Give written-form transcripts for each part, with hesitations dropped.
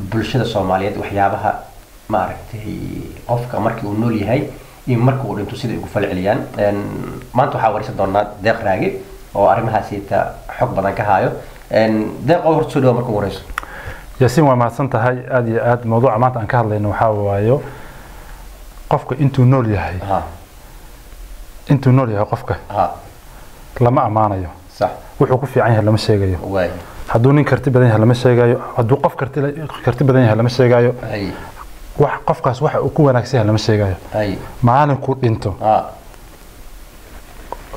bulshada Soomaaliyeed waxyaabaha ma aragtay qofka markii uu nool yahay in markii uu dhinto sida ugu falceliyaan maanta waxa waraysan doonaa Deeq Raage oo arrimahaasi xog badan ka haayo Deeq oo horta soo markii waraysan Yaasiin waa mahadsan tahay aad iyo aad mawduuca maanta aan ka hadlayno waxa waayo qofka intuu nool yahay qofka lama amaanayo صح wuxuu ku fiican yahay lama sheegayo way hadduu nin karti badan yahay lama sheegayo hadduu qof karti badan yahay lama sheegayo wax qofkaas waxa uu ku wanaagsan yahay lama sheegayo maalinku dhinto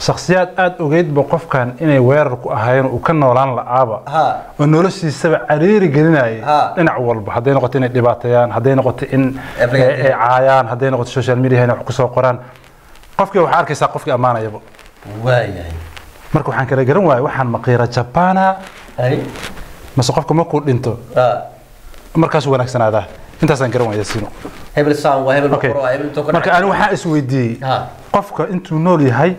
shakhsiyaad aad ogeyd ba qofkan inay weerar ku ahaayeen oo ka noolaan la'aaba oo noloshiisa cariiri gelinayay dhinac walba haday noqoto inay dhibaateeyaan haday noqoto in ay caayaan haday noqoto social media inay wax ku soo qoraan qofkii waxa arkaysaa qofkii amaanayaba waayahay marka waxaan kala garan waayay waxaan maqiira Japaana mas qofka markuu dhinto markaas wanaagsanaada intaasaan garan waayay Yaasiin hebel saan waa hebel qoro hebel to marka aan waxa is weydiiyay qofka intuu nool yahay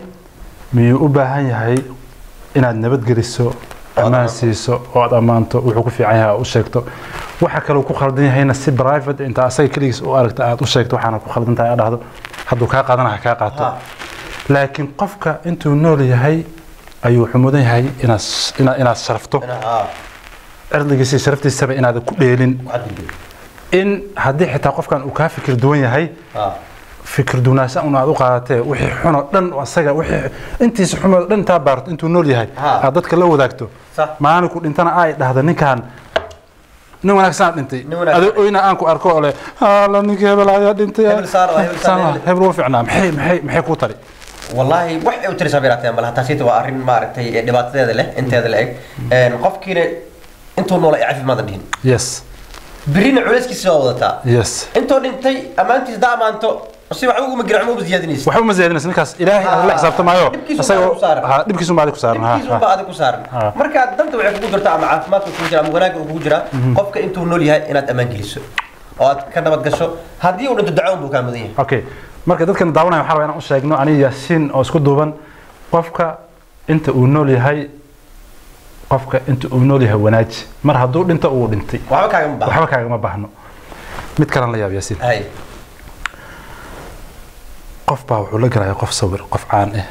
miyuu u baahan yahay inaad nabad geliso amaan siiso oo aad amaanto wuxuu ku fiican yahay u sheegto waxa kale uu ku khaldan yahayna si private inta asay kaligiis u aragta aad u sheegto waxaana ku khaldan tahay dhahdo hadduu ka qaadanaha ka qaato laakiin qofka intuu nool yahay ayuu xumudan yahay inaad sharafto ardaygiisa sharaftiisa inaad ku dheelin in haddii xitaa qofkan uu ka fikir duwan yahay fikir duunaasha una aad u qaadatay wixii xun oo dhan asaga wixii intiisa xumo dhan taa baarto intuu nool yahay aad dadka la wadaagto maalinku dhintana ay dhahdo ninkan nin wanaagsan dhintay adoo ina aan ku arko oo leh la ninka hebel ayaa dhintay hebel wuu fiicnaa maxay ku tari والله وحي وترسى بيراتين بل حتى سيتوا أرين مارتي دبات ذا له أنت هذا لك قف كير أنتوا نولا يعرف ما ذنين يس برين عرس كيسوا وضعها يس أنتوا ننتي أمانتي دام أنتوا سوى عوق مجرعمو بزيادة نيس وحوم مزيادة نيس نكاس إلهي الله حسابته ما يو نبكيسون بعد كسارن نبكيسون بعد كسارن مركز دمت وعرف قدرة مع عفمات وكوجرا مغناق وكوجرا قفك أنتوا نولي هاي إناد أمان كيسو أو كنا بتقشوا هذه ولا تدعون بكام ذي أوكي marka dadkan daawanaya waxa rabaa inaan u sheegno aniga Yaasiin oo isku duuban qofka inta uu nool yahay wanaaj mar hadduu dhinto uu dhintay waxba kaaga ma baahno mid kale la yaab Yaasiin qof baa wuxuu la galay qof sawir qof caan ah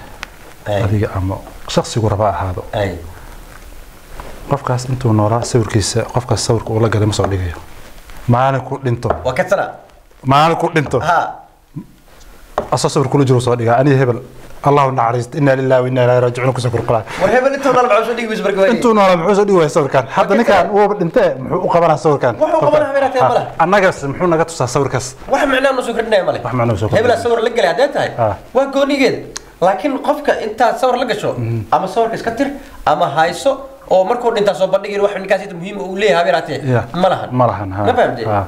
adiga ama shakhsigu raba ahaado qofkaas intuu noolaa sawirkiisa qofkaas sawirka uu la galay ma soo dhigayo maalinku dhinto maalinku dhinto أصلا كل جروس صادقة أنا هبل الله نعرست إنا لله وإنا إليه راجعون كسر القرآن وهبل أنتوا نلعب عشان دقيقة بس بركوي أنتوا نلعب عشان دقيقة صور كان حتى نكان هو أنت وقبلها صور كان وقبلها ميراتين ملا أنا قص محونا قص صور كاس واحد معنا نصور كنا ملا واحد معنا نصور هبل الصور لقى لي عدتها وقوني جد لكن قفك أنت صور لقى شو أما صور كاس كتر أما هايسو أو مركون أنت صور بدي واحد من كاسيت مهم وليه هبلاتي ملهن ما فهمت